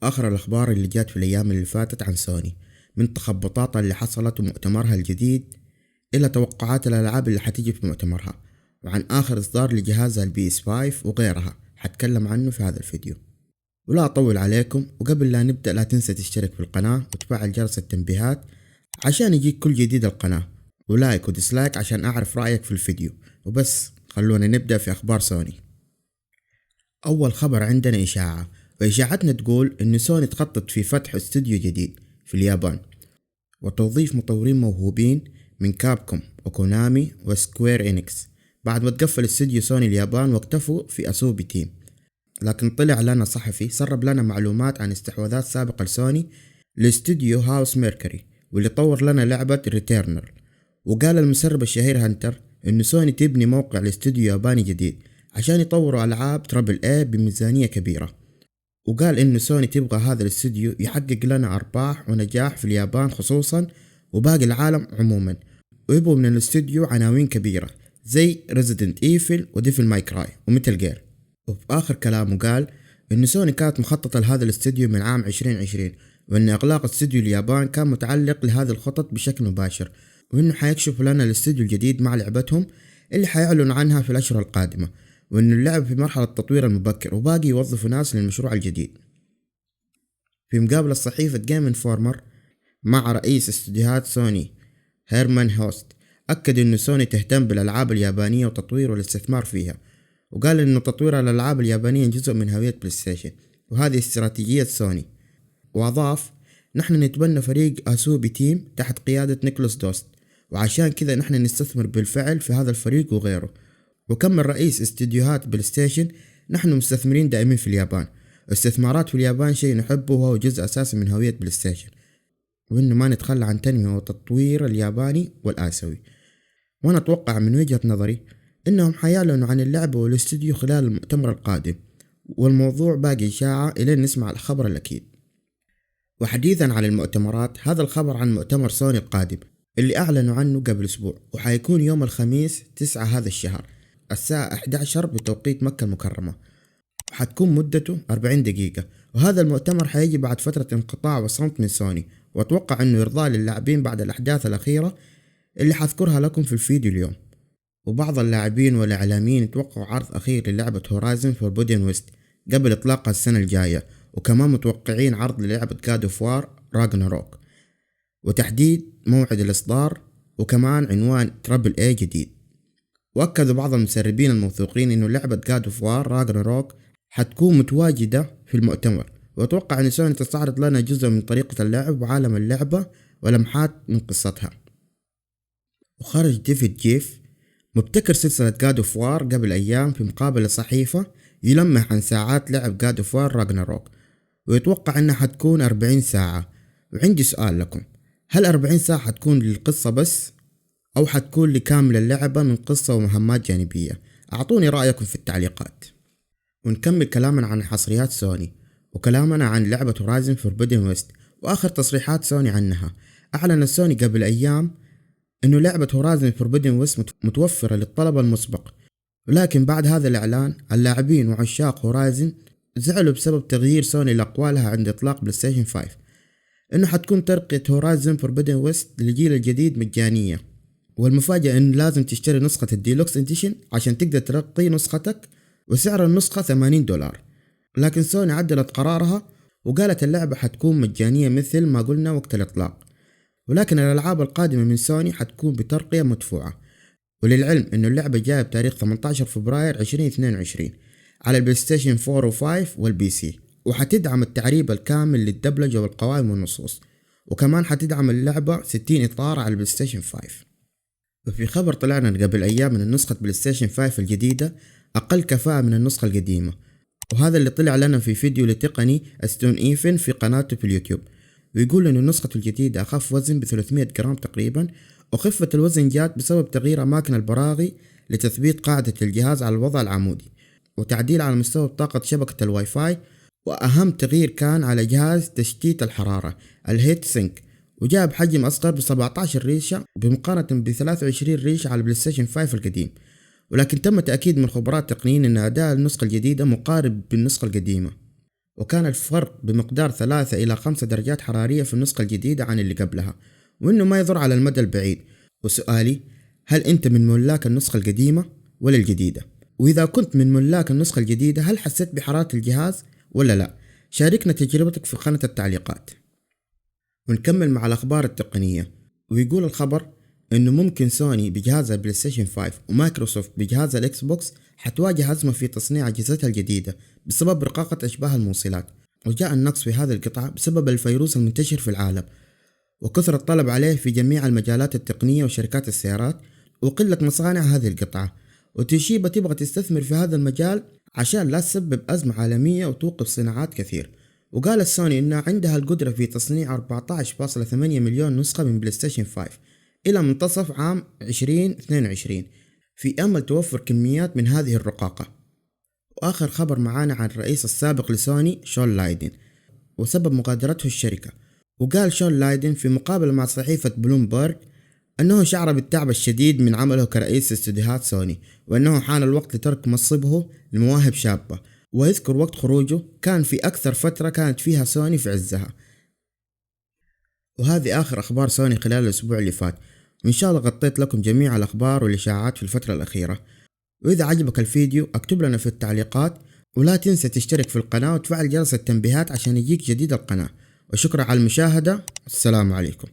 آخر الأخبار اللي جات في الأيام اللي فاتت عن سوني، من تخبطاتها اللي حصلت ومؤتمرها الجديد إلى توقعات الألعاب اللي حتيجي في مؤتمرها، وعن آخر إصدار لجهازها البي اس 5 وغيرها حتكلم عنه في هذا الفيديو. ولا أطول عليكم، وقبل لا نبدأ لا تنسى تشترك في القناة وتفعل جرس التنبيهات عشان يجيك كل جديد القناة، ولايك وديسلايك عشان أعرف رأيك في الفيديو. وبس خلونا نبدأ في أخبار سوني. أول خبر عندنا إشاعة، وإشاعتنا تقول إن سوني تخطط في فتح استوديو جديد في اليابان وتوظيف مطورين موهوبين من كابكوم وكونامي وسكوير إنكس بعد ما تقفل استوديو سوني اليابان واكتفوا في أسوبي تيم. لكن طلع لنا صحفي سرب لنا معلومات عن استحواذات سابقة لسوني لاستوديو هاوس ميركوري واللي طور لنا لعبة ريتيرنال. وقال المسرب الشهير هانتر إن سوني تبني موقع لاستوديو ياباني جديد عشان يطوروا ألعاب ترابل اي بميزانية كبيرة. وقال إنه سوني تبغى هذا الاستوديو يحقق لنا أرباح ونجاح في اليابان خصوصا وباقي العالم عموما، ويبغوا من الاستوديو عناوين كبيرة زي ريزيدنت ايفل وديفل ماي كراي وميتل جير. وفي آخر كلامه قال إنه سوني كانت مخططة لهذا الاستوديو من عام 2020، وإن إغلاق استوديو اليابان كان متعلق لهذه الخطط بشكل مباشر، وإنه حيكشفوا لنا الاستوديو الجديد مع لعبتهم اللي حيعلن عنها في الأشهر القادمة، وإنه اللعب في مرحلة التطوير المبكر وباقي يوظفوا ناس للمشروع الجديد. في مقابلة صحيفة جيم انفورمر مع رئيس استديوهات سوني هيرمان هوست، أكد إنه سوني تهتم بالألعاب اليابانية وتطوير والاستثمار فيها، وقال إنه تطوير الألعاب اليابانية جزء من هوية بلاي ستيشن وهذه استراتيجية سوني. وأضاف: نحن نتبنى فريق أسوبي تيم تحت قيادة نيكولاس دوست، وعشان كذا نحن نستثمر بالفعل في هذا الفريق وغيره. وكمل رئيس استديوهات بلاي ستيشن: نحن مستثمرين دائمين في اليابان، الاستثمارات في اليابان شيء نحبه وهو جزء أساسي من هوية بلاي ستيشن، وإنه ما نتخلى عن تنمية وتطوير الياباني والآسيوي. وأنا أتوقع من وجهة نظري إنهم حيعلنوا عن اللعبة والاستوديو خلال المؤتمر القادم، والموضوع باقي إشاعة إلين نسمع الخبر الأكيد. وحديثا عن المؤتمرات، هذا الخبر عن مؤتمر سوني القادم اللي أعلنوا عنه قبل أسبوع، وحيكون يوم الخميس 9 هذا الشهر الساعة 11 بتوقيت مكة المكرمة، وحتكون مدته 40 دقيقة. وهذا المؤتمر حيجي بعد فترة انقطاع وصمت من سوني، وأتوقع أنه إرضاء للاعبين بعد الأحداث الأخيرة اللي حذكرها لكم في الفيديو اليوم. وبعض اللاعبين والإعلاميين يتوقعوا عرض أخير للعبة هورايزن فوربيدن ويست قبل إطلاقها السنة الجاية، وكمان متوقعين عرض للعبة God of War Ragnarok وتحديد موعد الإصدار، وكمان عنوان ترابل اي جديد. وأكدوا بعض المسربين الموثوقين إنه لعبة God of War Ragnarok حتكون متواجدة في المؤتمر، وأتوقع أن سوني تستعرض لنا جزء من طريقة اللعب وعالم اللعبة ولمحات من قصتها. وخرج ديفيد جيف مبتكر سلسلة God of War قبل أيام في مقابلة صحيفة يلمح عن ساعات لعب God of War Ragnarok، ويتوقع أنها حتكون 40 ساعة. وعندي سؤال لكم، هل 40 ساعة حتكون للقصة بس أو حتكون لكامل اللعبة من قصة ومهمات جانبية؟ أعطوني رأيكم في التعليقات. ونكمل كلامنا عن حصريات سوني وكلامنا عن لعبة هورايزن فوربيدن ويست وآخر تصريحات سوني عنها. أعلن سوني قبل أيام إنه لعبة هورايزن فوربيدن ويست متوفرة للطلب المسبق، ولكن بعد هذا الإعلان اللاعبين وعشاق هورايزن زعلوا بسبب تغيير سوني لأقوالها عند إطلاق بلاي ستيشن 5 إنه حتكون ترقية هورايزن فوربيدن ويست للجيل الجديد مجانية. والمفاجأة إنه لازم تشتري نسخة الديلوكس إديشن عشان تقدر ترقي نسختك، وسعر النسخة $80. لكن سوني عدلت قرارها وقالت اللعبة حتكون مجانية مثل ما قلنا وقت الإطلاق، ولكن الألعاب القادمة من سوني حتكون بترقية مدفوعة. وللعلم إنه اللعبة جاية بتاريخ 18 فبراير 2022 على البلاي ستيشن 4 و5 والبي سي، وحتدعم التعريب الكامل للدبلجة والقوائم والنصوص، وكمان حتدعم اللعبة 60 إطار على البلاي ستيشن 5. وفي خبر طلعنا قبل أيام من نسخة بلاي ستيشن 5 الجديدة أقل كفاءة من النسخة القديمة، وهذا اللي طلع لنا في فيديو لتقني ستون إيفن في قناته في اليوتيوب، ويقول إنه النسخة الجديدة أخف وزن ب300 جرام تقريبا، وخفة الوزن جات بسبب تغيير أماكن البراغي لتثبيت قاعدة الجهاز على الوضع العمودي، وتعديل على مستوى طاقة شبكة الواي فاي، وأهم تغيير كان على جهاز تشتيت الحرارة الهيت سينك، وجاء بحجم أصغر ب17 ريشة بمقارنة ب23 ريشة على البلاي ستيشن 5 القديم. ولكن تم تأكيد من خبراء تقنيين أن أداء النسخة الجديدة مقارب بالنسخة القديمة. وكان الفرق بمقدار 3 إلى 5 درجات حرارية في النسخة الجديدة عن اللي قبلها، وإنه ما يضر على المدى البعيد. وسؤالي، هل أنت من ملاك النسخة القديمة ولا الجديدة؟ وإذا كنت من ملاك النسخة الجديدة هل حسيت بحرارة الجهاز ولا لا؟ شاركنا تجربتك في قناة التعليقات. ونكمل مع الأخبار التقنية. ويقول الخبر إنه ممكن سوني بجهاز البلاي ستيشن 5 ومايكروسوفت بجهاز الإكس بوكس حتواجه أزمة في تصنيع أجهزتها الجديدة بسبب رقاقة أشباه الموصلات، وجاء النقص في هذه القطعة بسبب الفيروس المنتشر في العالم وكثر الطلب عليه في جميع المجالات التقنية وشركات السيارات وقلة مصانع هذه القطعة. وتوشيبا تبغى تستثمر في هذا المجال عشان لا تسبب أزمة عالمية وتوقف صناعات كثير. وقالت سوني إنها عندها القدرة في تصنيع 14.8 مليون نسخة من بلاي ستيشن 5 إلى منتصف عام 2022 في أمل توفر كميات من هذه الرقاقة. وآخر خبر معانا عن الرئيس السابق لسوني شون لايدن وسبب مغادرته الشركة. وقال شون لايدن في مقابلة مع صحيفة بلومبرج أنه شعر بالتعب الشديد من عمله كرئيس استديوهات سوني، وأنه حان الوقت لترك منصبه لمواهب شابة. ويذكر وقت خروجه كان في أكثر فترة كانت فيها سوني في عزها. وهذه آخر أخبار سوني خلال الأسبوع اللي فات، وإن شاء الله غطيت لكم جميع الأخبار والإشاعات في الفترة الأخيرة. وإذا عجبك الفيديو اكتب لنا في التعليقات، ولا تنسى تشترك في القناة وتفعل جرس التنبيهات عشان يجيك جديد القناة. وشكرا على المشاهدة، السلام عليكم.